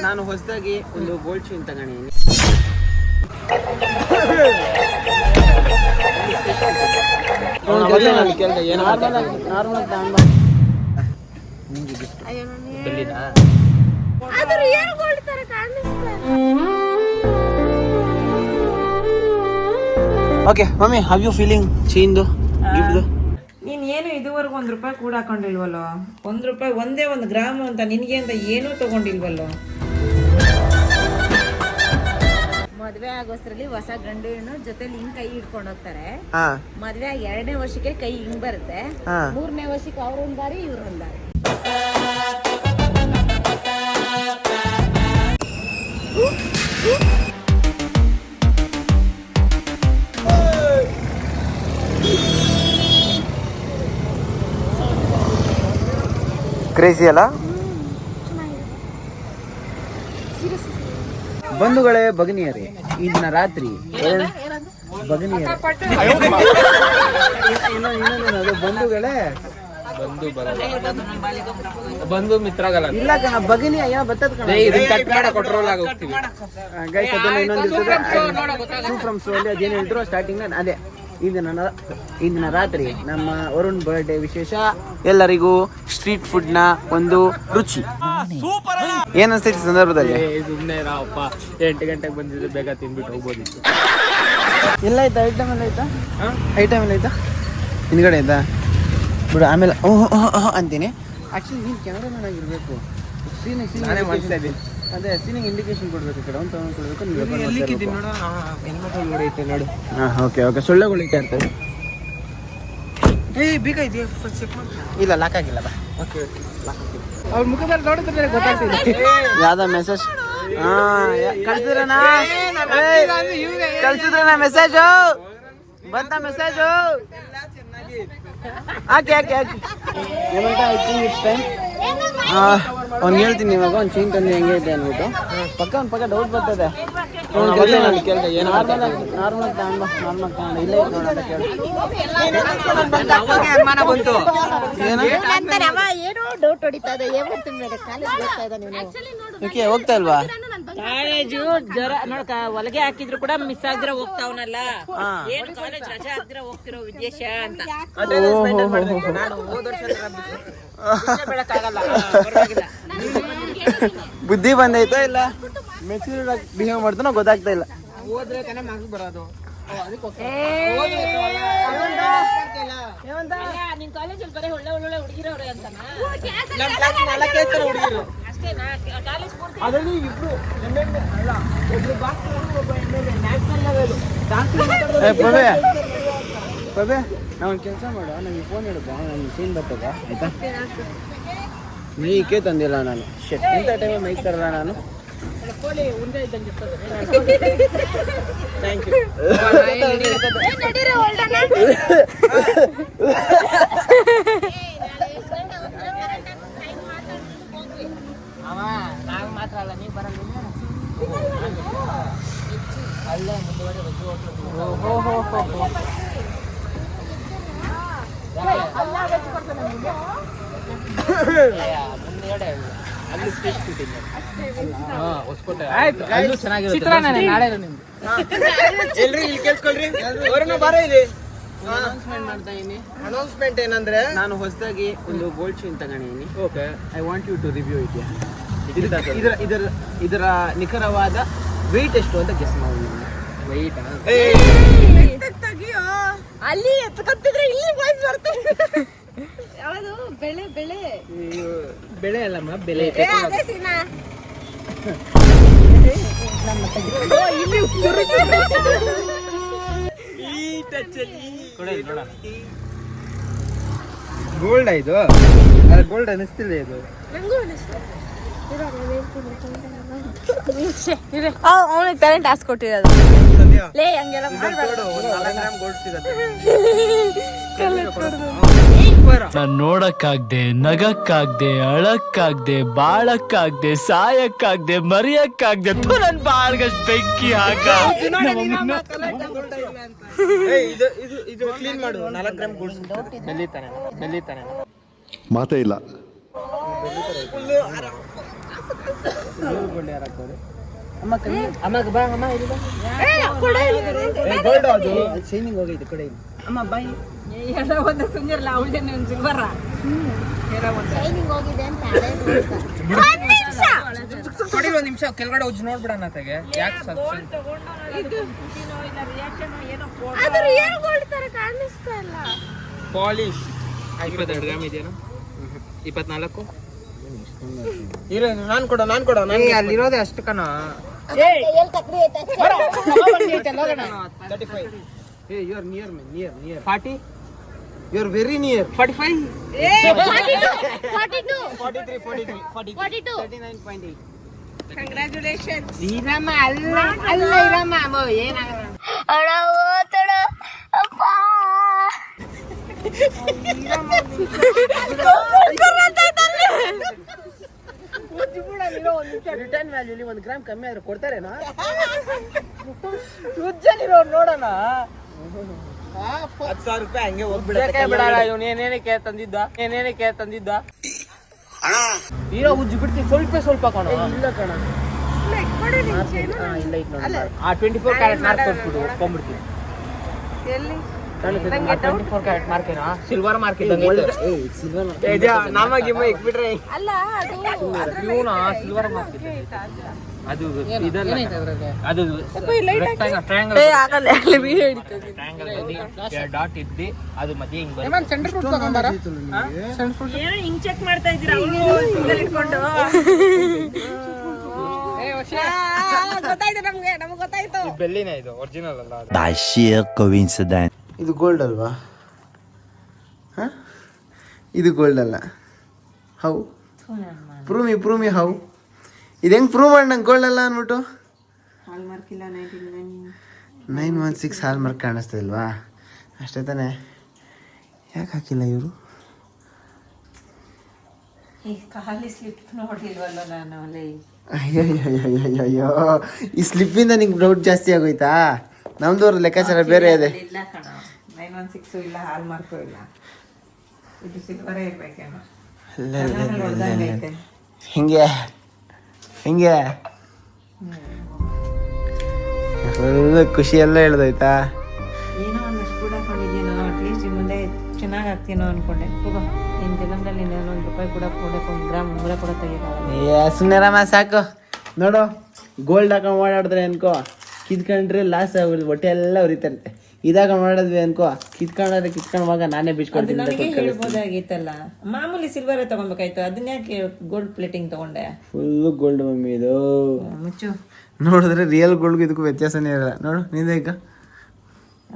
ನಾನು ಹೊಸದಾಗಿ ಒಂದು ಗೋಲ್ಡ್ ಚೈನ್ ತಗೊಂಡಿದ್ದೀನಿ. Okay mummy, how you feeling ಚೈನ್ದು ಗಿಫ್ಟ್ದು? ನೀನ್ ಏನು ಇದುವರೆಗೂ ₹1 ಕೂಡ ಹಾಕೊಂಡಿಲ್ವಲ್ಲೋ? ₹1 ಒಂದೇ 1 ಗ್ರಾಮ್ ಅಂತ ನಿನ್ಗೆ ಅಂತ ಏನೂ ತಗೊಂಡಿಲ್ವಲ್ಲೋ? ಮದ್ವೆ ಆಗೋಸ್ಟ್ರಲ್ಲಿ ಹೊಸ ಗಂಡು ಹೆಣ್ಣು ಜೊತೆಲಿ ಹಿಂಗ್ ಕೈ ಹಿಡ್ಕೊಂಡು ಹೋಗ್ತಾರೆ. ಮದ್ವೆ 2ನೇ ವರ್ಷಕ್ಕೆ ಕೈ ಹಿಂಗ್ ಬರುತ್ತೆ, 3ನೇ ವರ್ಷಕ್ಕೆ ಅವ್ರೊಂದ್ ದಾರಿ ಇವ್ರೊಂದ್ ದಾರಿ. ಕ್ರೇಜಿ ಅಲ್ಲ? ಬಂಧುಗಳೇ, ಭಗಿನಿಯರೇ, ಈ ದಿನ ರಾತ್ರಿ ಭಗಿನಿಯರೇ ಬಂಧುಗಳೇ, ಬಂದು ಮಿತ್ರಗಲ್ಲ ಇಲ್ಲ ಕಣ, ಭಗಿನಿ ಅಯ್ಯ ಬರ್ತದ ಕಣ. ಗೈಸ್, ಅದನ್ನ ಇನ್ನೊಂದು ಫ್ರಮ್ ಸೋಲಿ ಅದೇನು ಹೇಳಿದ್ರು ಸ್ಟಾರ್ಟಿಂಗ್ ಅದೇ. ಈ ದಿನ ರಾತ್ರಿ ನಮ್ಮ ವರುಣ್ ಬರ್ಡೇ ವಿಶೇಷ. ಎಲ್ಲರಿಗೂ ಸ್ಟ್ರೀಟ್ ಫುಡ್ ನ ಒಂದು ರುಚಿ. ಏನ್ ಅನ್ಸ್ತೈತಿ ಸಂದರ್ಭದಲ್ಲಿ? ಸುಮ್ಮನೆ ರಾವಪ್ಪ, 8 ಗಂಟೆಗೆ ಬಂದಿದ್ರೆ ಬೇಗ ತಿನ್ಬಿಟ್ಟು ಹೋಗ್ಬೋದಿತ್ತು. ಎಲ್ಲ ಆಯ್ತಾ? ಐಟಮ್ ಎಲ್ಲ ಆಯ್ತಾ? ಐಟಮ್ ಎಲ್ಲ ಆಯ್ತಾ? ಹಿಂದ್ಗಡೆ ಆಯ್ತಾ ಬಿಡು, ಆಮೇಲೆ ಓಹ್ ಅಂತೀನಿ. ಆಕ್ಚುಲಿ ನೀನು ಕ್ಯಾಮ್ರಾಮನ್ ಆಗಿರ್ಬೇಕು. ಅದೇ ಸೀನಿಂಗ್ ಇಂಡಿಕೇಶನ್ ಕೊಡ್ಬೇಕು. ಕಡೆ ಒಂದು ತಗೊಂಡು ಕೊಡ್ಬೇಕು. ನೋಡು. ಓಕೆ ಸೊಳ್ಳೆಗಳಿಕೆ ಇರ್ತವೆ. ಬೀಗ ಇದೆಯಾ? ಇಲ್ಲ, ಲಾಕ್ ಆಗಿಲ್ಲ. ಬಾ. ಅವ್ರ ಮುಖದಲ್ಲಿ ನೋಡಿದ್ರೆ ಗೊತ್ತಾಗ್ತಿದೆ. ಯಾವ್ದ ಮೆಸೇಜ್ ಕಳ್ಸಿದ್ರನಾ? ಮೆಸೇಜು ಬಂತ? Message hockey it's time. ಅವ್ನು ಹೇಳ್ತೀನಿ ಇವಾಗ ಒಂದು ಚೈನ್ ತಂದು ಹೆಂಗೆ ಇದೆ ಅಂದ್ಬಿಟ್ಟು ಪಕ್ಕ ಡೌಟ್ ಬರ್ತದೆ. ನಾರ್ಮಲ್ ತಗೊಂಡು ಇಲ್ಲೇ ನೋಡೋಣ ಕೇಳಿ. ಹೋಗ್ತಾ ಇಲ್ವಾ ಕಾಲೇಜು? ನೋಡ್ಕ ಹೊಲಗೆ ಹಾಕಿದ್ರು ಕೂಡ ಮಿಸ್ ಆಗಿದ್ರೆ ಹೋಗ್ತಾವನಲ್ಲ. ಏನು ಕಾಲೇಜ್ ರಜೆ ಹಾಕಿದ್ರೆ ಹೋಗ್ತಿರೋ ವಿದೇಶ ಅಂತ. ಬುದ್ಧಿ ಬಂದೈತೋ ಇಲ್ಲ ಮೆಚೂರ್ ಆಗಿ ಬಿಹೇವ್ ಮಾಡ್ತಾನೋ ಗೊತ್ತಾಗ್ತಾ ಇಲ್ಲ. ಹೋದ್ರೆ ತಾನೇ ಮಾರ್ಕ್ಸ್ ಬರೋದು. ನಿನ್ ಕಾಲೇಜಲ್ಲಿ ಬರೀ ಒಳ್ಳೆ ಹುಡುಗಿರವ್ರೆ ಅಂತ. ಅದರಲ್ಲಿ ಇಬ್ರು ಅಲ್ಲ, ಒಬ್ರು ನ್ಯಾಷನಲ್ ಲೆವೆಲ್ ಪ್ರಭೆ, ನಾವು ಒಂದು ಕೆಲಸ ಮಾಡು, ನನಗೆ ಫೋನ್ ಹಿಡ್ಬ, ನನಗೆ ಸೀನ್ ಬರ್ತದೆ ಆಯ್ತಾ? ಮೈಕೇ ತಂದಿಲ್ಲ ನಾನು. ಇಂಥ ಟೈಮಲ್ಲಿ ಮೈಕ್ ತರಲ್ಲ ನಾನು. Thank you. ನಾವು ಮಾತ್ರ ಅಲ್ಲ, ನೀವು ಬರಲ್ಲ. ಅಲ್ಲೇ ಮುಂದುವರೆ ಮುಂದುಗಡೆ ಅಲ್ಲಿ ಸ್ಟ್ರೀಟ್ ಫುಡ್ ಇದೆ. ಹೊಸಕೋಟೆ ಅನೌನ್ಸ್ಮೆಂಟ್ ಏನಂದ್ರೆ, ನಾನು ಹೊಸದಾಗಿ ಒಂದು ಗೋಲ್ಡ್ ಚೈನ್ ತಗೊಂಡಿದ್ದೀನಿ. Okay, I want you to review it. ಇದರ ನಿಖರವಾದ ವೆಯ್ಟ್ ಎಷ್ಟು ಅಂತ ಗೆಸ್ ಮಾಡಿ. ವೆಯ್ಟ್ ಅಲ್ಲಿ ಎತ್ಕೊಂತಿದ್ರೆ ಇಲ್ಲಿ ವಾಯ್ಸ್ ಬರ್ತದೆ. ಯಾವುದು ಬೆಳೆ ಅಲ್ಲಮ್ಮ, ಬೆಲೆ. ಗೋಲ್ಡ್ ಇದು, ಗೋಲ್ಡ್ ಅನಿಸ್ತಿಲ್ಲ ಇದು. ಅವನಿಗೆ ಟ್ಯಾಲೆಂಟ್ ಆಸ್ ಕೊಟ್ಟಿರೋದು. ಲೇ ಹಂಗೆಲ್ಲ ಗೋಲ್ಡ್ ಸಿಗುತ್ತೆ. ನಾನ್ ನೋಡಕ್ಕಾಗ್ದೆ, ನಗಕ್ಕಾಗ್ದೆ, ಅಳಕ್ಕಾಗ್ದೆ, ಬಾಳಕ್ಕಾಗ್ದೆ, ಸಾಯಕ್ಕಾಗ್ದೆ, ಮರಿಯಕ್ಕಾಗ್ದೆ. ನನ್ ಬಾಳ್ಗಷ್ಟು ಬೆಂಕಿ ಹಾಕ. ಇದು ಕ್ಲೀನ್ ಮಾಡು. 4 ಗ್ರಾಮ್ ಗೋಲ್ಡ್ ಬೆಲ್ಲಿತಾನೆ. ಮಾತೇ ಇಲ್ಲ. ಗೋಲ್ಡ್ ಯಾರು ಹಾಕೋರು ಅಮ್ಮ ಕಮ್ಮಿ ಅಮ್ಮಗೆ ಬಾ ಅಮ್ಮ ಇಲ್ಲಿ ಬಾ. ಗೋಲ್ಡ್ ಅದು ಶೈನಿಂಗ್ ಹೋಗೈತೆ ಕೊಡೆ ಇಲ್ಲಿ ಅಮ್ಮ ಬಾಯಿ ಎಲ್ಲ ಒಂದು ಸುಂದರಲ್ಲ ಅವಳದೇನೆ ಒಂದು ಸಿಲ್ವರ ಶೈನಿಂಗ್ ಹೋಗಿದೆ ಅಂತ ಕೊಡಿ ಒಂದು ನಿಮಿಷ ಕೆಳಗಡೆ ಉಜ್ಜಿ ನೋಡ್ಬಿಡೋಣ ತೆಗೆ ಯಾಕೆ ಸ್ವಲ್ಪ ಪಾಲಿಶ್ 22 ಗ್ರಾಮ್ ಇದೆಯಾ 24 ಇರೋ ನಾನು ಕೊಡ ಅಲ್ಲಿರೋದೇ ಅಷ್ಟು ಕಣ 35 hey you are near man near 40 you are very near 45 39.8 congratulations ಇರಮ್ಮ ಅಲ್ಲ ಇರಮ್ಮ ಅಮ್ಮ ಏನಾಗಲ್ಲ ರಿಟರ್ನ್ ವ್ಯಾಲ್ಯೂಲಿ 1 ಗ್ರಾಮ್ ಕಮ್ಮಿ ಆದ್ರೆ ಕೊಡ್ತಾರೇನೋ ನೋಡೋಣ 10,000 ರೂಪಾಯಿ ಹಂಗೆ ಬಿಡಲ್ಲ ಇವನು ಏನೇನಕ್ಕೆ ತಂದಿದ್ದ ಇರೋ ಉಜ್ಜಿ ಬಿಡ್ತೀನಿ ಸ್ವಲ್ಪ ಕಣ ಇಲ್ಲ ಕಣ ಇಲ್ಲ ಆ 24 ಕ್ಯಾರೆಟ್ ಮಾರ್ಕ್ ತೋರಿಸ್ಬಿಡು ಒಪ್ಕೊಂಡ್ಬಿಡ್ತೀನಿ ಎಲ್ಲಿ 24 ಕ್ಯಾರೆಟ್ ಮಾರ್ಕ್ ಏನಾ ಸಿಲ್ವರ್ ಮಾರ್ಕ್ ಇದ್ದಂಗೆ ನಮಗಿಮ್ಮ ಇಕ್ಬಿಟ್ರೆ ಅಲ್ಲ ಅದು ಇವನ ಸಿಲ್ವರ್ ಮಾರ್ಕ್ ಇದೆ ಅದು ಇದಲ್ಲ ಅದು ಟ್ರಯಾಂಗಲ್ ಡಾಟ್ ಇದ್ದಿ ಅದು ಮಧ್ಯೆ ಹಿಂಗ್ ಏನೋ ಹಿಂಗ್ ಚೆಕ್ ಮಾಡ್ತಾ ಇದ್ದೀರಾ ಇಟ್ಕೊಂಡು ಗೊತ್ತಾಯ್ತು ನಮ್ಗೆ ಗೊತ್ತಾಯ್ತು ಬೆಳ್ಳಿನೇ ಇದು ಒರಿಜಿನಲ್ ಅಲ್ಲ ಅದು. By sheer coincidence. ಇದು ಗೋಲ್ಡ್ ಅಲ್ವಾ ಹಾಂ ಇದು ಗೋಲ್ಡ್ ಅಲ್ಲ ಹೌ ಪ್ರೂಮಿ ಹೌ ಇದು ಹೆಂಗೆ ಪ್ರೂವ್ ಮಾಡಿ ನಂಗೆ ಗೋಲ್ಡ್ ಅಲ್ಲ ಅಂದ್ಬಿಟ್ಟು ಹಾಲ್ಮಾರ್ಕ್ ಇಲ್ಲ 916 ಹಾಲ್ ಮಾರ್ಕ್ ಕಾಣಿಸ್ತಾ ಇಲ್ವಾ ಅಷ್ಟೇ ತಾನೇ ಯಾಕೆ ಹಾಕಿಲ್ಲ ಇವರು ಈ ಖಾಲಿ ಸ್ಲಿಪ್ ನೋಡಿಲ್ವಲ್ಲ ನಾನು ಅಲ್ಲಿ ಅಯ್ಯೋ ಈ ಸ್ಲಿಪ್ಪಿಂದ ನಿಂಗೆ ಡೌಟ್ ಜಾಸ್ತಿ ಆಗೋಯ್ತಾ ನಮ್ದವ್ರ ಲೆಕ್ಕಾಚಾರ ಬೇರೆ ಇದೆ ಇಲ್ಲ ಕಣ 916 ಇಲ್ಲ ಹಾಲ್ಮಾರ್ಕು ಇಲ್ಲ ಇದು ಸಿಲ್ವರೇ ಇರ್ಬೇಕೇನೋ ಹಿಂಗೆ ಫುಲ್ ಖುಷಿ ಎಲ್ಲ ಹೇಳ್ದೋಯ್ತಾ ಏನೋ ಒಂದಷ್ಟು ಕೂಡ ಹಾಕೊಂಡಿದ್ದೀನೋ ಅಟ್ಲೀಸ್ಟ್ ಮುಂದೆ ಚೆನ್ನಾಗಿ ಆಗ್ತೀನೋ ಅನ್ಕೊಂಡೆ ಹೋಗೋ ನಿನ್ನ ಜನ್ಮದಲ್ಲಿ ಇನ್ನೇನೋ ₹1 ಕೂಡ ಕೊಡಕ್ಕೆ 1 ಗ್ರಾಮ್ 100 ಕೂಡ ತೆಗಿಯೋಕ್ಕಾಗಲ್ಲ ಸುಮ್ಮನೆರಮ್ಮ ಸಾಕು ನೋಡು ಗೋಲ್ಡ್ ಹಾಕೊಂಡು ಓಡಾಡಿದ್ರೆ ಅನ್ಕೋ ಕಿತ್ಕೊಂಡ್ರೆ ಲಾಸ್ ಆಗೋದು ಹೊಟ್ಟೆ ಎಲ್ಲ ಉರಿತಾ ಇರುತ್ತೆ ಇದಾಗ ಮಾಡಿದ್ವಿ ಅನ್ಕೋ ಕಿತ್ಕೊಂಡಾಗ ನಾನೇ ಬಿಚ್ಕೊಡ್ತೀನಿ ನನಗೆ ಹೇಳ್ಬೋದಾಗಿತ್ತಲ್ಲ ಮಾಮೂಲಿ ಸಿಲ್ವರೇ ತಗೊಬೇಕಾಯ್ತು ಅದನ್ನ ಯಾಕೆ ಗೋಲ್ಡ್ ಪ್ಲೇಟಿಂಗ್ ತಗೊಂಡೆ ಫುಲ್ಲು ಗೋಲ್ಡ್ ಮಮ್ಮಿ ಇದು ಮುಚ್ಚು ನೋಡಿದ್ರೆ ರಿಯಲ್ ಗೋಲ್ಡ್ಗೂ ಇದಕ್ಕೂ ವ್ಯತ್ಯಾಸನೇ ಇರಲ್ಲ ನೋಡು ನಿಂದೆ ಈಗ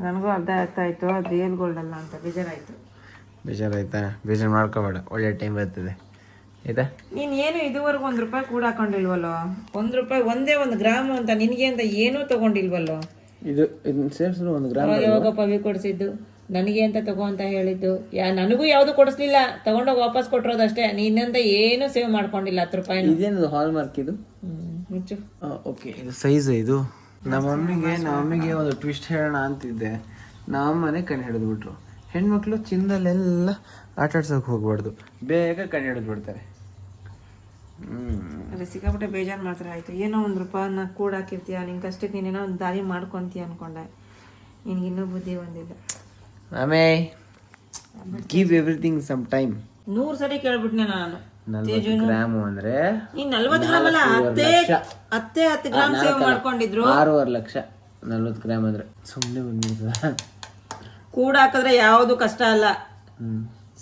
ನನಗೂ ಅರ್ಧ ಆಯ್ತು ಅದು ರಿಯಲ್ ಗೋಲ್ಡ್ ಅಲ್ಲ ಅಂತ ಬೇಜಾರಾಯ್ತು ಬೇಜಾರಾಯ್ತಾ ಬೇಜಾರು ಮಾಡ್ಕೋಬೇಡ ಒಳ್ಳೆ ಟೈಮ್ ಬರ್ತದೆ ಆಯ್ತಾ ನೀನ್ ಏನು ಇದುವರೆಗೂ ₹1 ಕೂಡ ಹಾಕೊಂಡಿಲ್ವಲ್ಲೋ ₹1 ಒಂದೇ 1 ಗ್ರಾಮ್ ಅಂತ ನಿನಗೆ ಅಂತ ಏನೂ ತಗೊಂಡಿಲ್ವಲ್ಲೋ ಇದು ಇದನ್ನ ಸೇರಿಸಿದ್ರು 1 ಗ್ರಾಮ್ ಯಾವಾಗ ಪವಿ ಕೊಡಿಸಿದ್ದು ನನಗೆ ಅಂತ ತಗೋ ಅಂತ ಹೇಳಿದ್ದು ನನಗೂ ಯಾವುದು ಕೊಡಿಸ್ಲಿಲ್ಲ ತಗೊಂಡೋಗಿ ವಾಪಸ್ ಕೊಟ್ಟಿರೋದಷ್ಟೇ ನೀನಂತ ಏನು ಸೇವ್ ಮಾಡ್ಕೊಂಡಿಲ್ಲ ₹10 ಇದೇನದು ಹಾಲ್ ಮಾರ್ಕ್ ಇದು ಮುಚ್ಚು ಓಕೆ ಇದು ಸೈಜ್ ಇದು ನಮ್ಮ ಮಮ್ಮಿಗೆ ಒಂದು ಟ್ವಿಸ್ಟ್ ಹೇಳೋಣ ಅಂತಿದ್ದೆ ನಮ್ಮನೆ ಕಣ್ಣು ಹಿಡಿದ್ಬಿಟ್ರು ಹೆಣ್ಮಕ್ಳು ಚಿನ್ನದಲ್ಲೆಲ್ಲ ಆಟ ಆಡ್ಸೋಕೆ ಹೋಗ್ಬಾರ್ದು ಬೇಗ ಕಣ್ಣು ಹಿಡಿದ್ಬಿಡ್ತಾರೆ ಅದೇ ಸಿಕ್ಕಾಪಟ್ಟೆ ಬೇಜಾರು ಮಾಡ್ತಾರೆ ಆಯ್ತು ಏನೋ ₹1 ಕೂಡ ಹಾಕಿರ್ತೀಯ ನಿಂಗೆ ಕಷ್ಟಕ್ಕೆ ನೀನೇನೋ ಒಂದು ದಾರಿ ಮಾಡ್ಕೊಂತೀಯ ಅನ್ಕೊಂಡೆ ನಿನ್ಗೆ ಇನ್ನೂ ಬುದ್ಧಿ ಬಂದಿಲ್ಲ ಆಮೇಲೆ ಗಿವ್ ಎವ್ರಿಥಿಂಗ್ ಸಮ್ ಟೈಮ್ 100 ಸರಿ ಕೇಳ್ಬಿಟ್ನೆ ನಾನು 40 ಗ್ರಾಮ್ ಅಂದ್ರೆ ನೀನ್ 40 ಗ್ರಾಮ್ ಅಲ್ಲ ಹತ್ತೆ 10 ಗ್ರಾಮ್ ಸೇವ್ ಮಾಡ್ಕೊಂಡಿದ್ರು 6.5 ಲಕ್ಷ 40 ಗ್ರಾಮ್ ಅಂದ್ರೆ ಸುಮ್ಮನೆ ಬಂದ್ಬಿಡ್ತದ ಕೂಡ ಹಾಕಿದ್ರೆ ಯಾವುದು ಕಷ್ಟ ಅಲ್ಲ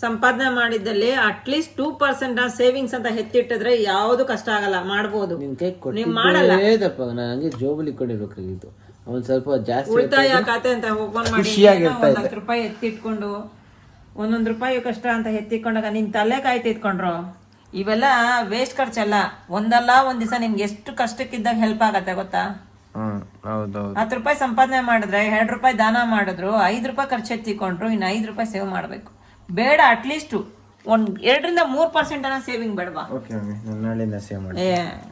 ಸಂಪಾದನೆ ಮಾಡಿದ್ದಲ್ಲಿ ಅಟ್ಲೀಸ್ಟ್ 2% ಸೇವಿಂಗ್ಸ್ ಅಂತ ಎತ್ತಿಟ್ಟಿದ್ರೆ ಯಾವುದು ಕಷ್ಟ ಆಗಲ್ಲ ಮಾಡ್ಬೋದು ನಿನ್ ಕೈ ಕೊಟ್ಟಿದ್ದಪ್ಪ ನನಗೆ ಜೋಬಲಿ ಕೊಡಿರ್ಬೇಕಾಗಿತ್ತು ಒಂದ್ ಸ್ವಲ್ಪ ಜಾಸ್ತಿ ಉಳಿತಾಯ ಖಾತೆ ಅಂತ ಓಪನ್ ಮಾಡಿ ₹10 ಎತ್ತಿಟ್ಕೊಂಡು ₹1 ಕಷ್ಟ ಅಂತ ಎತ್ತಿಕೊಂಡಾಗ ನಿನ್ ತಲೆ ಕಾಯ್ತಿಟ್ಕೊಂಡ್ರು ಇವೆಲ್ಲ ವೇಸ್ಟ್ ಖರ್ಚಲ್ಲ ಒಂದಲ್ಲ ಒಂದ್ ದಿವಸ ನಿಮ್ಗೆ ಎಷ್ಟು ಕಷ್ಟಕ್ಕಿದ್ದಾಗ ಹೆಲ್ಪ್ ಆಗತ್ತೆ ಗೊತ್ತಾ ₹10 ಸಂಪಾದನೆ ಮಾಡಿದ್ರೆ ₹2 ದಾನ ಮಾಡಿದ್ರು ₹5 ಖರ್ಚು ಎತ್ತಿಕೊಂಡ್ರು ಇನ್ನು ₹5 ಸೇವ್ ಮಾಡ್ಬೇಕು ಬೇಡ ಅಟ್ಲೀಸ್ಟ್ 2 - 3% ಸೇವಿಂಗ್ ಬೇಡವಾ ಓಕೆ ಮಮ್ಮಿ ನಾನು ನಾಳೆಯಿಂದ ಸೇವ್ ಮಾಡಿ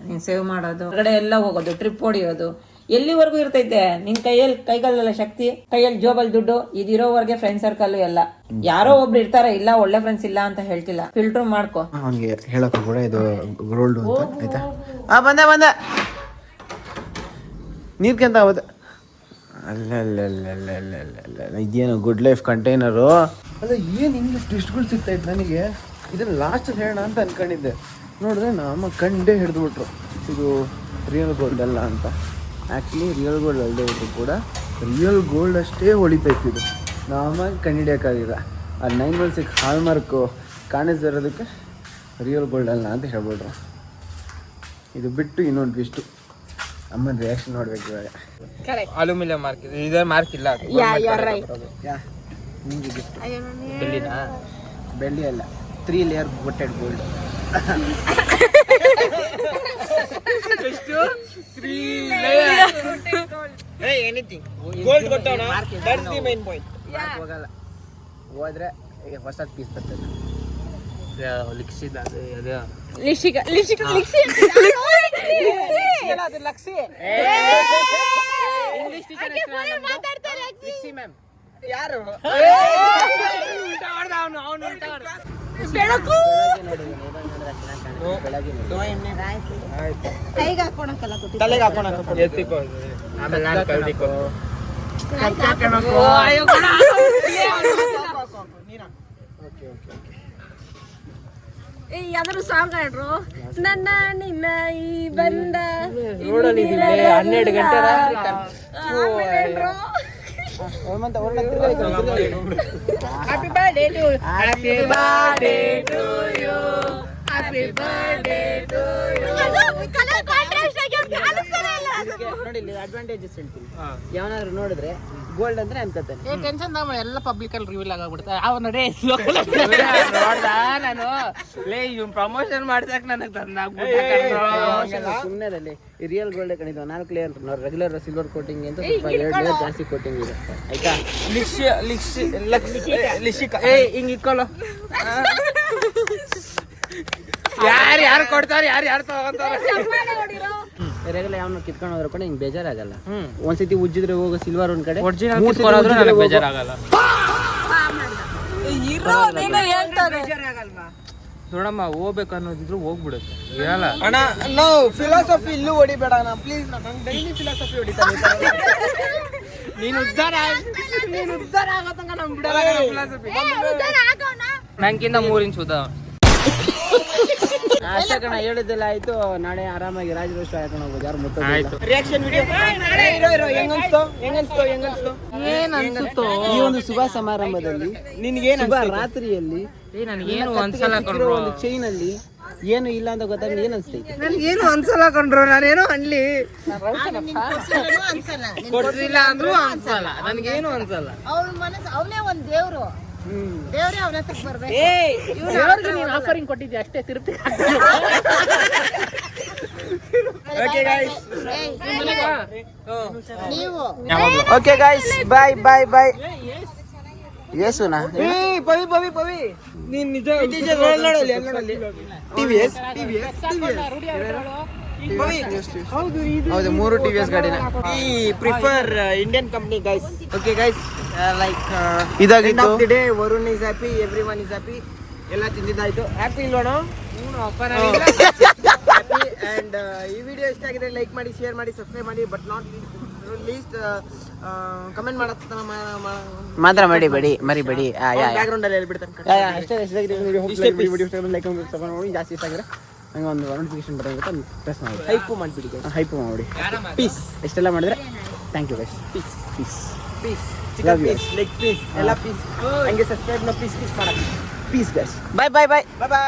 ನೀನ್ ಸೇವ್ ಮಾಡೋದು ಹೊರಗಡೆ ಎಲ್ಲ ಹೋಗೋದು ಟ್ರಿಪ್ ಹೊಡಿಯೋದು ಎಲ್ಲಿವರೆಗೂ ಇರ್ತೈತೆ ನಿನ್ ಕೈಗಳೆಲ್ಲ ಶಕ್ತಿ, ಕೈಯಲ್ಲಿ ಜೋಬಲ್ ದುಡ್ಡು, ಇದಿರೋವರೆಗೆ ಫ್ರೆಂಡ್ ಸರ್ಕಲ್ ಎಲ್ಲ. ಯಾರೋ ಒಬ್ರು ಇರ್ತಾರೆ, ಇಲ್ಲ ಒಳ್ಳೆ ಫ್ರೆಂಡ್ಸ್ ಇಲ್ಲ ಅಂತ ಹೇಳ್ತಿಲ್ಲ, ಫಿಲ್ಟರ್ ಮಾಡ್ಕೊ. ಅವನಿಗೆ ಹೇಳಕ್ ಕೂಡ ಇದು ಗೋಲ್ಡ್ ಅಂತ ಆಯ್ತಾ. ಬಂದೆ ನೀರ್ಕೆಂತ ಹೋದ. ಅಲ್ಲ ಇದೇನು ಗುಡ್ ಲೈಫ್ ಕಂಟೈನರು. ಅಲ್ಲ ಏನು ಹಿಂಗೆ ಟ್ವಿಸ್ಟ್ಗಳು ಸಿಗ್ತಾಯಿತ್ತು ನನಗೆ. ಇದನ್ನು ಲಾಸ್ಟಲ್ಲಿ ಹೇಳೋಣ ಅಂತ ಅನ್ಕೊಂಡಿದ್ದೆ, ನೋಡಿದ್ರೆ ನಮ್ಮ ಕಂಡೇ ಹಿಡಿದ್ಬಿಟ್ರು ಇದು ರಿಯಲ್ ಗೋಲ್ಡ್ ಅಲ್ಲ ಅಂತ. ಆ್ಯಕ್ಚುಲಿ ರಿಯಲ್ ಗೋಲ್ಡ್ ಅಲ್ಲದೆ ಇದ್ರು ಕೂಡ ರಿಯಲ್ ಗೋಲ್ಡ್ ಅಷ್ಟೇ ಹೊಳಿತೈತಿ ಇದು. ನಾವಾಗಿ ಕಂಡುಹಿಡಿಯೋಕ್ಕಾಗಿಲ್ಲ. ಆ 916 ಹಾಲ್ಮಾರ್ಕು ಕಾಣಿಸ್ದಿರೋದಕ್ಕೆ ರಿಯಲ್ ಗೋಲ್ಡ್ ಅಲ್ಲ ಅಂತ ಹೇಳ್ಬಿಟ್ರು. ಇದು ಬಿಟ್ಟು ಇನ್ನೊಂದು ಟ್ವಿಸ್ಟು, ಅಮ್ಮನ ರಿಯಾಕ್ಷನ್ ನೋಡ್ಬೇಕು ಇವಾಗ. ಅಲ್ಯೂಮಿನಿಯಂ ಮಾರ್ಕ್ ಇದೆ, ಇದೇ ಮಾರ್ಕ್ ಇಲ್ಲ. ನಿಮಗೆ ಗಿಫ್ಟ್ ಬೆಳ್ಳಿನಾ? ಬೆಳ್ಳಿ ಅಲ್ಲ, 3 ಲೇಯರ್ ಕೋಟೆಡ್ ಗೋಲ್ಡ್. ಹೋಗಲ್ಲ, ಹೋದ್ರೆ ಹೊಸ ಪೀಸ್ ಬರ್ತದೆ. ಲಿಕ್ಸಿದ ಅದು ಯಾರು ತಲೆಗೆ ಹಾಕೋಣ. ಎತ್ತಿಕೋ, ಆಮೇಲೆ ನಾನು ಕಲ್ದಿಕೋ. ಯಾವ್ದಾದ್ರು ಸಾಂಗ್ ಆಡ್ರು. ನನ್ನ ನಿನ್ನ ಈ ಬಂದ 12 ಗಂಟೆ ರಾತ್ರಿ happy birthday to happy birthday to you happy birthday to you. Colour contrast ಆಗಿ ಕಾಣಿಸ್ತಾನೆ ಇಲ್ಲ. ನೋಡಿ ಇಲ್ಲಿ ಅಡ್ವಾಂಟೇಜಸ್ ಹೇಳ್ತೀನಿ. ಯಾವನಾದ್ರು ನೋಡಿದ್ರೆ ಗೋಲ್ಡ್ ಅಂದ್ರೆ ಅನ್ಕೋತಾನೆ. ಟೆನ್ಷನ್ ಎಲ್ಲ ಪಬ್ಲಿಕ್ ಅಲ್ಲಿ ರಿವೀಲ್ ಆಗ್ಬಿಡುತ್ತೆ. ಅವ್ ನೋಡಿ ನೋಡ್ದ ನಾನು ಲೇ ಇವ್ ಪ್ರಮೋಷನ್ ಮಾಡ್ಸಕ್ ನನಗ್ ಸುಮ್ಮನೆದಲ್ಲಿ ಈ ರಿಯಲ್ ಗೋಲ್ಡ್ ಕಣಿದ್ವ 4 ಲೇಯರ್ ರೆಗ್ಯುಲರ್ ಸಿಲ್ವರ್ ಕೋಟಿಂಗ್ ಅಂತ ಸ್ವಲ್ಪ 2 ಲೇಯರ್ ಜಾಸ್ತಿ ಕೋಟಿಂಗ್ ಇದೆ ಆಯ್ತಾ. ಲಿಶಿಕಾ ಹಿಂಗ್ ಇಕ್ಕೊಳ್ಳೋ. ಯಾರು ಕೊಡ್ತಾರೆ, ಯಾರು ತಗೊಂತಾರೆ. ರೆಗ್ಯುಲರ್ ಯಾವನ್ನ ಕಿತ್ಕೊಂಡು ಹೋದ್ರೆ ಕೂಡ ಹಿಂಗ್ ಬೇಜಾರಾಗಲ್ಲ. ಒಂದ್ಸತಿ ಉಜ್ಜಿದ್ರೆ ಹೋಗೋ ಸಿಲ್ವರ್ ಒಂದ್ ಕಡೆ, ಬೇಜಾರಾಗಲ್ಲ. ನೋಡಮ್ಮ, ಹೋಗ್ಬೇಕು ಅನ್ನೋದಿದ್ರು ಹೋಗ್ಬಿಡುತ್ತೆ. ಇರಲ್ಲ ಅಣ್ಣ, ನಾವು ಫಿಲಾಸಫಿ ಇಲ್ಲೂ ಹೊಡಿಬೇಡ ಅಣ್ಣ ಪ್ಲೀಸ್. ನಾನು ಡೈಲಿ ಫಿಲಾಸಫಿ ಹೊಡಿತಾನೆ. ನೀನು ಉದ್ಧಾರ ಆಗೋ ತನಕ ನಮ್ ಬಿಡಲ್ಲ ಫಿಲಾಸಫಿ. ನಂಗಿಂತ 3 ಇಂಚ್ ಉದ್ದ. ಅಷ್ಟೇ ಕಣ, ಹೇಳಿದ್ದೆಲ್ಲ ಆಯ್ತು. ನಾಳೆ ಆರಾಮಾಗಿ ರಾಜರೋಷ ಹಾಕೊಂಡು ಹೋಗೋದು, ಯಾರು ಮುಟ್ಟ. ಆಯ್ತು. ರಿಯಾಕ್ಷನ್ ವಿಡಿಯೋ ಹೆಂಗನ್ಸ್ತು? ಏನ್ ಅನ್ಸುತ್ತೋ ಈ ಒಂದು ಶುಭ ಸಮಾರಂಭದಲ್ಲಿ ನಿನ್ಗೆ ರಾತ್ರಿಯಲ್ಲಿ ನನಗೇನು ಅನ್ಸಲ್ಲ ಕಣ್ರೋ. ಒಂದು ಚೈನ್ ಅಲ್ಲಿ ಏನು ಇಲ್ಲ ಅಂತ ಗೊತ್ತಾಗ ಏನ್ ಅನ್ಸ್ತೈತೆ? ನನ್ಗೇನು ಅನ್ಸಲ್ಲ ಕಣ್ರೋ. ನಾನೇನೋ ಅನ್ಲಿ, ಕೊಡ್ಸಿಲ್ಲ ಅಂದ್ರೂ ಅನ್ಸಲ್ಲ, ನನ್ಗೇನು ಅನ್ಸಲ್ಲ. ಅವ್ನ ಮನಸ್ಸು ಅವನೇ ಒಂದ್ ದೇವ್ರು. ದೇವ್ರೇ ಅವನ ಹತ್ರಕ್ಕೆ ಬರ್ಬೇಕು. ನೀನ್ ಆಫರಿಂಗ್ ಕೊಟ್ಟಿದ್ದೆ ಅಷ್ಟೇ, ತಿರುಪತಿ ನೀವು ಓಕೆ ಗೈಸ್, ಬಾಯ್. ಯೇಸುನಾ ಪವಿ ನೀನ್ ನಿಜ ಹೌದು, 3 TVS ಗಾಡಿನ. ಈ prefer Indian company guys. Okay guys, like ಇದಾಗಿತ್ತು. Day Varun is happy, everyone is happy. ಎಲ್ಲ ತಿಂದಿದ್ದಾಯ್ತು. ಹ್ಯಾಪಿ ಇಲ್ವಣ? ಅಂಡ್ ಈ ವಿಡಿಯೋ ಇಷ್ಟ ಆಗಿದೆ ಲೈಕ್ ಮಾಡಿ, ಶೇರ್ ಮಾಡಿ, ಸಬ್ಸ್ಕ್ರೈಬ್ ಮಾಡಿ. ಬಟ್ ನಾಟ್ ಲೀಸ್ಟ್ ಕಮೆಂಟ್ ಮಾತ್ರ ಮರಿಬೇಡಿ. ಬ್ಯಾಕ್ಗ್ರೌಂಡ್ ಅಲ್ಲಿ ಹೇಳ್ಬಿಡ್ತಾನೆ. ಜಾಸ್ತಿ ಇಷ್ಟ ಆಗಿದ್ರೆ ನಂಗೆ ಒಂದು ನೋಟಿಫಿಕೇಶನ್ ಬರೋಂಗುತ್ತೆ, ಪ್ರೆಸ್ ಮಾಡಿ ಹೈಪ್ ಮಾಡ್ಬಿಡಿ, ಹೈಪ್ ಮಾಡಿ. ಪೀಸ್. ಇಷ್ಟೆಲ್ಲ ಮಾಡಿದ್ರೆ thank you guys. Peace chicken piece, leg piece, ಎಲ್ಲ ಪೀಸ್. ಹಂಗೆ ಸಬ್ಸ್ಕ್ರೈಬ್ ನ ಪೀಸ್ ಮಾಡಕ್ಕೆ. Peace guys. Bye. Bye.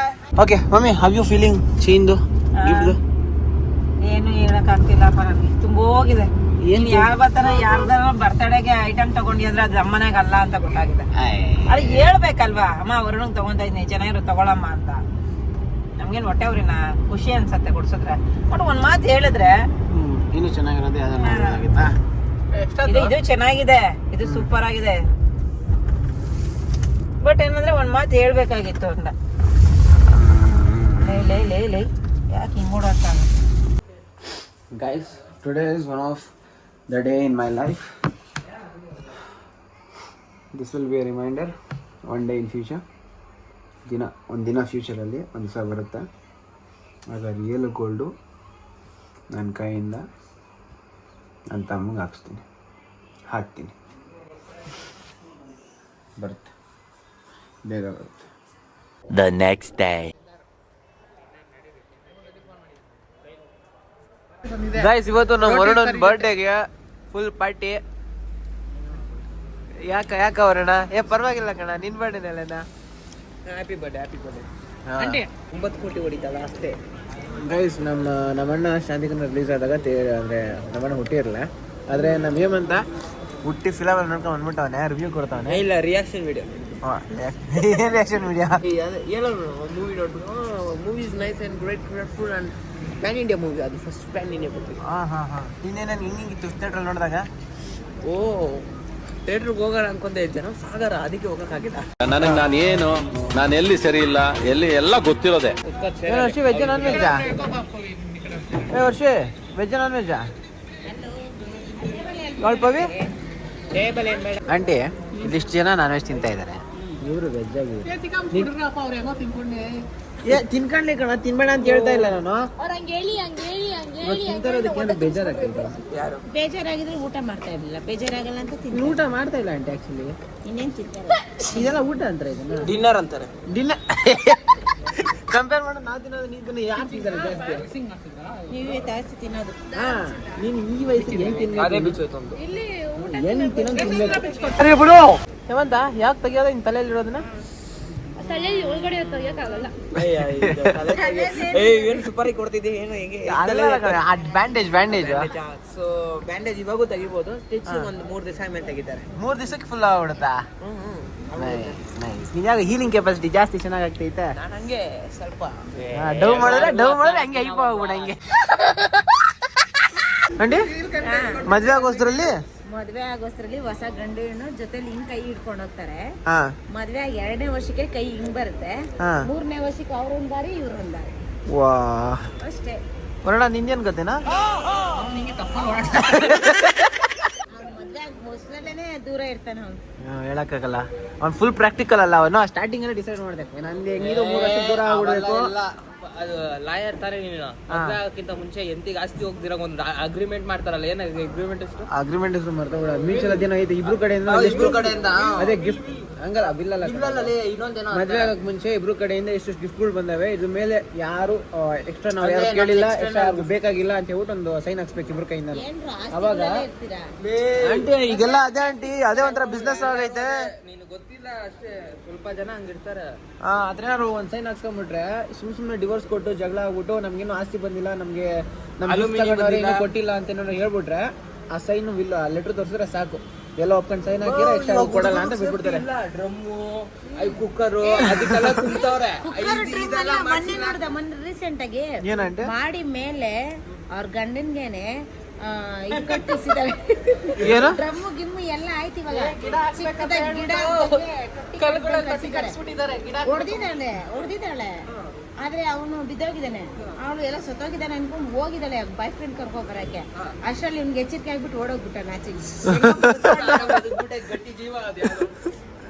Okay mummy, how you feeling? ಚೇಂದು ಗಿಫ್ಟ್ದು ಏನು ಹೇಳಕ್ ಆಗ್ತಿಲ್ಲಪ್ಪ, ನನಗೆ ತುಂಬ ಹೋಗಿದೆ. ಯಾರ ಬರ್ತಾರ ಯಾರ್ದಾರ ಬರ್ತಡೆಗೆ ಐಟಮ್ ತಗೊಂಡಿ ಅಂದ್ರೆ ಅದು ಅಮ್ಮನಾಗ ಅಲ್ಲ ಅಂತ ಗೊತ್ತಾಗಿದೆ. ಅದು ಹೇಳ್ಬೇಕಲ್ವಾ, ಅಮ್ಮ ವರುಣಗ್ ತಗೊಂತ ಇದ್ನಿ, ಚೆನ್ನಾಗಿರೋ ತಗೊಳಮ್ಮ ಅಂತ. ನಮ್ಗೇನ್ ಹೊಟ್ಟೆ ಅವ್ರಿನ ಖುಷಿ ಅನ್ಸತ್ತೆ ಕೊಡ್ಸಿದ್ರೆ. ಬಟ್ ಒಂದ್ ಮಾತು ಹೇಳಿದ್ರೆ ಇನ್ನೂ ಚೆನ್ನಾಗಿರೋದು ಇದು ಚೆನ್ನಾಗಿದೆ, ಇದು ಸೂಪರ್ ಆಗಿದೆ. ಬಟ್ ಏನಂದ್ರೆ ಒಂದ್ ಮಾತು ಹೇಳ್ಬೇಕಾಗಿತ್ತು ಅಂತ. ಲೈ ಯಾಕೆ ಹಿಂಗ್ ಓಡಾಡ್ತಾನೆ? Guys, today is one of the day in my life. This will be a reminder one day in future. ಒಂದು ದಿನ ಫ್ಯೂಚರಲ್ಲಿ ಒಂದು ದಿವಸ ಬರುತ್ತೆ, ಆಗ ರಿಯಲ್ ಗೋಲ್ಡು ನನ್ನ ಕೈಯಿಂದ ನನ್ನ ತಮ್ಮಗೆ ಹಾಕ್ತೀನಿ. ಬರುತ್ತೆ, ಬೇಗ ಬರುತ್ತೆ. The next day. ಗೈಸ್, ಇವತ್ತು ನಮ್ಮ ವರುಣನ ಬರ್ಡೇಗೆ ಫುಲ್ ಪಾರ್ಟಿ. ಯಾಕ ವರುಣ? ಪರವಾಗಿಲ್ಲ ಕಣ, ನಿನ್ ಬರ್ಡೇನಲ್ಲ. ಹ್ಯಾಪಿ ಬರ್ಡೇ 9 ಕೋಟಿ ಹೊಡಿತಲ್ಲ ಅಷ್ಟೇ. ಗೈಸ್, ನಮ್ಮಣ್ಣ ಶಾಂತಿಕನ ರಿಲೀಸ್ ಆದಾಗ ಅಂದರೆ ನಮ್ಮಣ್ಣ ಹುಟ್ಟಿರಲ್ಲ, ಆದರೆ ನಮ್ಮ ಹೇಮಂತ ಹುಟ್ಟಿ ಫಿಲಮ್ ನೋಡ್ಕೊಂಡು ಬಂದ್ಬಿಟ್ಟವನೆ, ರಿವ್ಯೂ ಕೊಡ್ತಾವನೆ. ಇಲ್ಲ, ರಿಯಾಕ್ಷನ್ ವಿಡಿಯೋ. ಏನ್ ರಿಯಾಕ್ಷನ್ ವಿಡಿಯೋ? ಏನೋ ಮೂವಿ ನೋಡ್ಬಿಟ್ಟು movie is nice and great grateful and PAN India movie. ಅದು ಫಸ್ಟ್ ಪ್ಯಾನ್ ಇಂಡಿಯಾ ಮೂವಿ. ಹಾಂ. ಇನ್ನೇನು ಹಿಂಗಿತ್ತು ಥಿಯೇಟ್ರಲ್ಲಿ ನೋಡಿದಾಗ? ಓ, ಥಿಯೇಟ್ರಿಗೆ ಹೋಗೋಣ ಅನ್ಕೊಂತ ಜನ ಸಾಗರ, ಅದಕ್ಕೆ ಹೋಗೋಕ್ಕಾಗಿಲ್ಲ. ನನಗೆ ನಾನು ಎಲ್ಲಿ ಸರಿ ಇಲ್ಲ, ಎಲ್ಲಿ ಎಲ್ಲ ಗೊತ್ತಿರೋದೆ. ವರ್ಷಿ ವೆಜ್ ನಾನ್ ವೆಜ್ಜಾ? ವರ್ಷಿ ವೆಜ್ ನಾನ್ ವೆಜ್ಜಾ? ಪವಿ ಆಂಟಿ, ಇಲ್ಲಿಷ್ಟು ಜನ ನಾನ್ ವೆಜ್ ತಿಂತಾ ಇದ್ದಾರೆ, ಇವರು ವೆಜ್ ಆಗಿ ತಿನ್ಕೊಂಡ್ಲಿ ಕಣ, ತಿನ್ಬೇಡ ಅಂತ ಹೇಳ್ತಾ ಇಲ್ಲ ನಾನು. ತಿಂತಾರೋದಕ್ಕೆ ಬೇಜಾರಾಗ್ತೈತೆ. ಬೇಜಾರಾಗಿದ್ರೆ ಊಟ ಮಾಡ್ತಾ ಇರ್ಲಿಲ್ಲ, ಬೇಜಾರಾಗಲ್ಲ ಅಂತ ಊಟ ಮಾಡ್ತಾ ಇಲ್ಲ ಆಂಟಿ. ಆಕ್ಚುಲಿ ಇನ್ನೇನ್ ತಿಂತಾರೆ? ಇದೆಲ್ಲ ಊಟ ಅಂತಾರೆ, ಇದನ್ನ ಡಿನ್ನರ್ ಅಂತಾರೆ. ಡಿನ್ನರ್ ಕಂಪೇರ್ ಮಾಡೋದು ನಾವು ತಿನ್ನೋದು, ನೀನು ಯಾರು ತಿಂತಾರೆ ಜಾಸ್ತಿ? ನೀವೇ ಜಾಸ್ತಿ ತಿನ್ನೋದು. ನೀನು ಈ ವಯಸ್ಸಿಗೆ ಹೆಂಗ್ ತಿನ್ಬೇಕು? ಅದೇ ಬಿಚ್ಚೋಯ್ತು ಏನ್ ತಿನ್ನೋದು ಬಿಡು. ಹೇಮಂತ, ಯಾಕೆ ತೆಗಿಯೋದು ಇನ್ ತಲೆಯಲ್ಲಿ ಇರೋದನ್ನ? ತಲೆಯಲ್ಲಿ ಒಳಗಡೆ ತೆಗಿಯಕ್ಕಾಗಲ್ಲ. ಏನು ಸೂಪರ್ ಕೊಡ್ತಿದ್ದೆ, ಏನು ಹೆಂಗೆ ಬ್ಯಾಂಡೇಜ್ ಸೊ ಬ್ಯಾಂಡೇಜ್ ಇವಾಗೂ ತೆಗಿಬೋದು. ಸ್ಟಿಚ್ ಒಂದು 3 ದಿವಸ ಆಮೇಲೆ ತೆಗಿತಾರೆ. 3 ದಿವಸಕ್ಕೆ ಫುಲ್ ಆಗ್ಬಿಡುತ್ತಾ? ಇನ್ಯಾಗ ಹೀಲಿಂಗ್ ಕೆಪಾಸಿಟಿ ಜಾಸ್ತಿ ಚೆನ್ನಾಗೈತೆ. ನಾನು ಹಂಗೆ ಸ್ವಲ್ಪ ಡವ್ ಮಾಡಿದ್ರೆ ಹಂಗೆ ಐಪ ಹೋಗ್ಬಿಡ ಹಂಗೆ. ಅಂಡಿ ಮದ್ವೆ ಆಗೋದ್ರಲ್ಲಿ ಮದ್ವೆ ಆಗೋಸ್ಟ್ರಲ್ಲಿ ಹೊಸ ಗಂಡು ಹೆಣ್ಣು ಜೊತೆಲಿ ಹಿಂಗ್ ಕೈ ಹಿಡ್ಕೊಂಡು ಹೋಗ್ತಾರೆ. ಹಾ, ಮದ್ವೆ 2ನೇ ವರ್ಷಕ್ಕೆ ಕೈ ಹಿಂಗ್ ಬರುತ್ತೆ, 3ನೇ ವರ್ಷಕ್ಕೆ ಅವ್ರೊಂದ್ ದಾರಿ ಇವ್ರೊಂದ್ ದಾರಿ ವಾ ಅಷ್ಟೇ. ಬರೋಣ, ನಿಂದೇನ್ ಗೊತ್ತೇನಾ? ಮದ್ವೆ ಹೊಸಲೇನೆ ದೂರ ಇರ್ತಾನೆ ಅವ್ನು. ಹೇಳಕ್ಕಾಗಲ್ಲ, ಅವ್ನು ಫುಲ್ ಪ್ರಾಕ್ಟಿಕಲ್ ಅಲ್ಲ. ಅವನು ಸ್ಟಾರ್ಟಿಂಗ್ ಅಲ್ಲಿ ಡಿಸೈಡ್ ಮಾಡ್ಬೇಕು, ನಂದು ಹೆಂಗಿರೋ 3 ವರ್ಷ ದೂರ ಆಗ್ಬಿಡ್ಬೇಕು. ಅದು ಲಾಯರ್ ತಾರೆ. ನೀನು ಮದ್ವೆ ಆಗಕ್ಕಿಂತ ಮುಂಚೆ ಎಂತಿಗೆ ಆಸ್ತಿ ಹೋಗ್ದಿರ ಒಂದು ಅಗ್ರಿಮೆಂಟ್ ಮಾಡ್ತಾರಲ್ಲ, ಏನ ಅಗ್ರಿಮೆಂಟ್ ಎಷ್ಟು? ಅಗ್ರಿಮೆಂಟ್ ಹೆಸರು ಮರ್ತಬಿಡ. ಮ್ಯೂಚುವಲ್ ಅದೇನೋ ಐತೆ ಇಬ್ರು ಕಡೆಯಿಂದ. ಅದೇ ಗಿಫ್ಟ್ ಹಂಗಲ್ಲ, ಬಿಲ್ಲಲ್ಲ. ಇನ್ನೊಂದೇನೋ ಮದ್ವೆ ಆಗಕ್ ಮುಂಚೆ ಇಬ್ರು ಕಡೆಯಿಂದ ಎಷ್ಟು ಗಿಫ್ಟ್ಗಳು ಬಂದಾವೆ, ಇದ್ರ ಮೇಲೆ ಯಾರು ಎಕ್ಸ್ಟ್ರಾ ನಾವು ಯಾರು ಕೇಳಿಲ್ಲ, ಎಕ್ಸ್ಟ್ರಾ ಯಾರು ಬೇಕಾಗಿಲ್ಲ ಅಂತ ಹೇಳ್ಬಿಟ್ಟು ಒಂದು ಸೈನ್ ಹಾಕ್ಸ್ಬೇಕು ಇಬ್ರು ಕೈಯಿಂದ. ಅವಾಗ ಆಂಟಿ ಈಗೆಲ್ಲ ಅದೇ ಆಂಟಿ, ಅದೇ ಒಂಥರ ಬಿಸ್ನೆಸ್ ಆಗೈತೆ. ನೀನು ಗೊತ್ತಿಲ್ಲ ಅಷ್ಟೇ, ಸ್ವಲ್ಪ ಜನ ಹಂಗಿರ್ತಾರೆ. ಅದ್ರೇನಾರು ಒಂದ್ ಸೈನ್ ಹಾಕ್ಸ್ಕೊಂಡ್ಬಿಟ್ರೆ ಸುಮ್ನೆ ಡಿವೋರ್ಸ್ ಕೊಟ್ಟು ಜಗಳ ಆಗ್ಬಿಟ್ಟು ನಮ್ಗೇನು ಆಸ್ತಿ ಬಂದಿಲ್ಲ, ನಮ್ಗೆ ಇನ್ನೂ ಕೊಟ್ಟಿಲ್ಲ ಅಂತ ಏನಾದ್ರು ಹೇಳ್ಬಿಟ್ರೆ ಆ ಸೈನ್ ಲೆಟರ್ ತೋರಿಸಿದ್ರೆ ಸಾಕು, ಎಲ್ಲ ಒಪ್ಕೊಂಡು ಸೈನ್ ಹಾಕಿದ್ರೆ ಎಕ್ಸ್ಟ್ರಾ ಕೊಡಲ್ಲ ಅಂತ ಬಿಟ್ಬಿಡ್ತಾರೆ. ಡ್ರಮ್ಮು, ಕುಕ್ಕರು, ಅದಕ್ಕೆಲ್ಲ ತುಂಬ್ತವ್ರೆ. ಮೊನ್ನೆ ರೀಸೆಂಟ್ ಆಗಿ ಏನಂటే ಮಾಡಿ ಮೇಲೆ ಅವ್ರ ಗಂಡನ್ಗೇನೆ ಕಟ್ಟಿಸಿದ್ದಾರೆ. ಏನು ಡ್ರಮ್ಮು ಗಿಮ್ಮು ಎಲ್ಲ ಆಯ್ತು. ಇವಾಗ ಚಿಕ್ಕದಾಗಿ ಗಿಡ ಹೊಡೆದಿದ್ದಾಳೆ, ಆದ್ರೆ ಅವನು ಬಿದ್ದೋಗಿದ್ದಾನೆ, ಅವಳು ಎಲ್ಲ ಸತ್ತೋಗಿದ್ದಾನೆ ಅನ್ಕೊಂಡು ಹೋಗಿದ್ದಾಳೆ ಬಾಯ್ ಫ್ರೆಂಡ್ ಕರ್ಕೊ ಬರಕ್ಕೆ. ಅಷ್ಟರಲ್ಲಿ ಇವ್ನಿಗೆ ಎಚ್ಚರಿಕೆ ಆಗ್ಬಿಟ್ಟು ಓಡೋಗ್ಬಿಟ್ಟ ನಾಚಿಗೆ.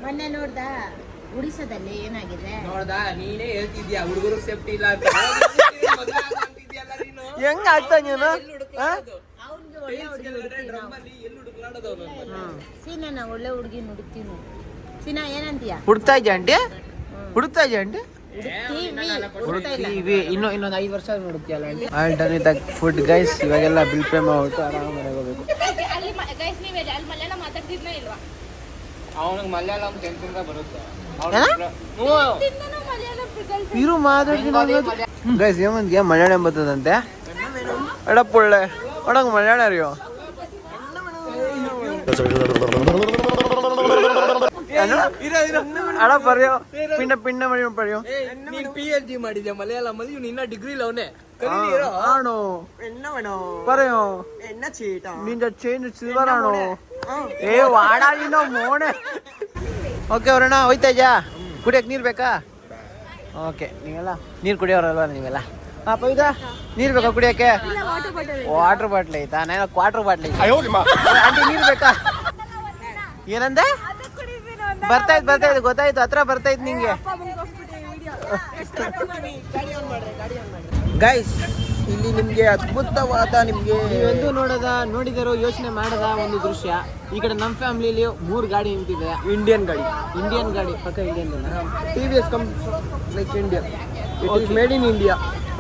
ಮೊನ್ನೆ ನೋಡ್ದ ಉಡಿಸೋದಲ್ಲಿ ಏನಾಗಿದೆ ನೋಡ್ದ? ನೀನೇ ಹೇಳ್ತಿದ್ಯಾ ಹುಡುಗರು ಸೇಫ್ಟಿ ಇಲ್ಲ ಅಂತ. ಹೆಂಗ ಆಗ್ತಾ ನೀನು? ಸೀನಾ, ನಾ ಒಳ್ಳೆ ಹುಡುಗಿ ಹುಡುಕ್ತೀನಿ. ಸೀನಾ ಏನಂತೀಯ? ಹುಡ್ತಾ ಇದೆಯಾ ಆಂಟಿ? ಹುಡುಕ್ತಾ ಇದೆಯಾ ಆಂಟಿ? ಇನ್ನೊಂದು 5 ವರ್ಷ ಹುಡುಕ್ತಿಯಲ್ಲ aunty. All done with the food guys. ಇವಾಗೆಲ್ಲ ಬಿಲ್ ಪೇ ಮಾಡ್ಬಿಟ್ಟು ಆರಾಮಾಗಿ ಹೋಗ್ಬೇಕು. ಮಲಯಾಳ ಮಾತಾಡ್ತಿದ್ನ ಇಲ್ವಾ? ಅವನಿಗೆ ಮಲಯಾಳಂ ಟೆಂತಿಂದ ಬರುತ್ತೆ. ಇರು ಮಾತಾಡ್ತೀನಿ ಗೈಸ್. ಹೇಮಂತ್ಗೆ ಮಲಯಾಳಂ ಬರ್ತದಂತೆ. ಎಡಪ್ಪೊಳ್ಳೆ ಒಡಂಗ್ ಮಲಯಾಳ ಅರಿಯೋ ಅಡ ಬರ್ಯೋ ಪಿಂಡ ಪಿಂಡ ಮಾಡಿ ಪಡೆಯೋ. ನೀನು PhD ಮಾಡಿದ್ಯಾ ಮಲಯಾಳಮಲ್ಲಿ, ಇವ್ನು ಇನ್ನ ಡಿಗ್ರಿ ಲವನೆ. ആണോ? പറയോ നിന്റെ ചെയിൻ സിൽവർ ആണോ? വാടാ ನಿನ್ನ ಮೋಣೆ. ಓಕೆ ಅವರಣ್ಣ ಹೋಯ್ತಾ ಇದ್ಯಾ? ಕುಡಿಯಕ್ಕೆ ನೀರು ಬೇಕಾ? ಓಕೆ, ನೀವೆಲ್ಲ ನೀರು ಕುಡಿಯೋರಲ್ವಾ ನೀವೆಲ್ಲ? ಅಪ್ಪ ಇದ ನೀರ್ ಬೇಕಾ ಕುಡಿಯಕ್ಕೆ? ವಾಟರ್ ಬಾಟ್ಲ್ ಐತಾ? ನಾನು ಕ್ವಾರ್ಟರ್ ಬಾಟ್ಲ್ ಐತೆ. ಆಂಟಿ ನೀರ್ ಬೇಕಾ? ಏನಂದೆ? ಬರ್ತಾಯ್ತು ಗೊತ್ತಾಯ್ತು, ಹತ್ರ ಬರ್ತಾಯ್ತು ನಿಂಗೆ. ಗೈಸ್ ಇಲ್ಲಿ ನಿಮ್ಗೆ ಅದ್ಭುತವಾದ ನಿಮ್ಗೆ ನೀವೆಂದು ನೋಡಿದರೋ ಯೋಚನೆ ಮಾಡದ ಒಂದು ದೃಶ್ಯ. ಈ ಕಡೆ ನಮ್ಮ ಫ್ಯಾಮಿಲಿಲಿ 3 ಗಾಡಿ ನಿಂತಿದೆ. ಇಂಡಿಯನ್ ಗಾಡಿ ಪಕ್ಕ Indian TVS like Indian, it is made in India.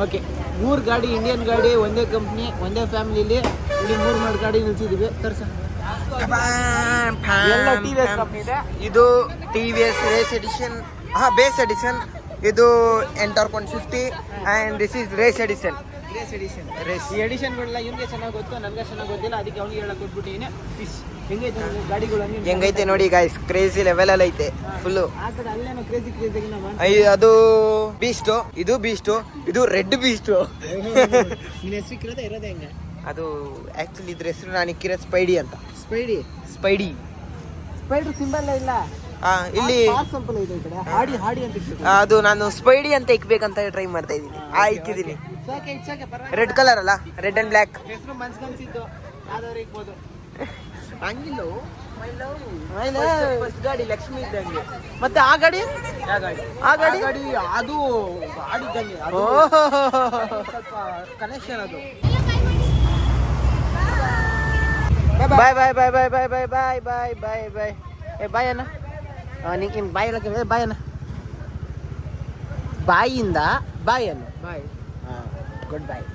Okay, 3 ಗಾಡಿ ಇಂಡಿಯನ್ ಗಾಡಿ, ಒಂದೇ ಕಂಪ್ನಿ, ಒಂದೇ ಫ್ಯಾಮಿಲಿಲಿ ಇಲ್ಲಿ 3 ಗಾಡಿ ನಿಲ್ಸಿದೀವಿ. ತರ್ಸ ಎಲ್ಲ TVS ಕಂಪ್ನಿ ಇದೆ. ಇದು TVS race edition, base edition. ಇದು Ntorq 150 and this is race edition. ಈ ಎಡಿಷನ್ಗಳೆಲ್ಲ ಇವ್ನಿಗೆ ಚೆನ್ನಾಗಿ ಗೊತ್ತು, ನನಗೆ ಚೆನ್ನಾಗಿ ಗೊತ್ತಿಲ್ಲ, ಅದಕ್ಕೆ ಅವ್ನಿಗೆ ಹೇಳಕ್ ಕೊಟ್ಬಿಟ್ಟಿನಿ. ಹೆಂಗೈತೆ ಗಾಡಿಗಳು? ಹೆಂಗೈತೆ ನೋಡಿ ಗೈಸ್, ಕ್ರೇಜಿ ಲೆವೆಲ್ ಅಲ್ಲಿ ಐತೆ ಫುಲ್ಲು. ಆ ಕಡೆ ಅಲ್ಲೇನೋ ಕ್ರೇಜಿ ಅದು ಬೀಸ್ಟು, ಇದು ಬೀಸ್ಟು, ಇದು ರೆಡ್ ಬೀಸ್ಟು. ನಿನ್ನ ಹೆಸರು ಇರೋದೇ ಹೆಂಗೆ? ಅದು ಆಕ್ಚುಲಿ ಇದ್ರ ಹೆಸರು ನಾನು ಇಕ್ಕಿರೋ ಸ್ಪೈಡಿ ಅಂತ. ಸ್ಪೈಡಿ ಸ್ಪೈಡರ್ ಸಿಂಬಲ್ ಇಲ್ಲ ಇಲ್ಲಿ ಸಂಪಲ್ ಇದೆ. ಈ ಕಡೆ ಹಾಡಿ ಅಂತ ಇಟ್ಬಿಟ್ಟು. ಅದು ನಾನು ಸ್ಪೈಡಿ ಅಂತ ಇಕ್ಬೇಕಂತ ಟ್ರೈ ಮಾಡ್ತಾ ಇದ್ದೀನಿ. ಇಕ್ಕಿದ್ದೀನಿ. ರೆಡ್ ಕಲರ್ ಅಲ್ಲ, ರೆಡ್ ಅಂಡ್ ಬ್ಲ್ಯಾಕ್. ಹೆಸರು ಮನ್ಸ್ಕನ್ಸಿದ್ದು ಯಾವ್ದಾದ್ರು ಇಕ್ಬೋದು. ಹಂಗಿಲ್ಲ. ಫಸ್ಟ್ ಗಾಡಿ ಲಕ್ಷ್ಮಿ ಇದ್ದಂಗೆ. ಮತ್ತೆ ಆ ಗಾಡಿ ಆ ಗಾಡಿ ಅದು ಗಾಡಿ ಇದ್ದಂಗೆ. ಅದು ಸ್ವಲ್ಪ ಕನೆಕ್ಷನ್ ಅದು. ಬಾಯ್ ಬಾಯ್ ಬಾಯ್ ಬಾಯ್ ಬಾಯ್ ಬಾಯ್ ಬಾಯ್ ಬಾಯ್ ಬಾಯ್ ಬಾಯ್. ಬಾಯ್ ಅಣ್ಣ, ನಿಂಗೆ ಬಾಯ್ ಹೇಳಕ್ಕೆ ಬಾಯ್ ಅಣ್ಣ. ಬಾಯಿಂದ ಬಾಯ್ ಅನ್ನು. ಬಾಯ್. ಗುಡ್ ಬಾಯ್.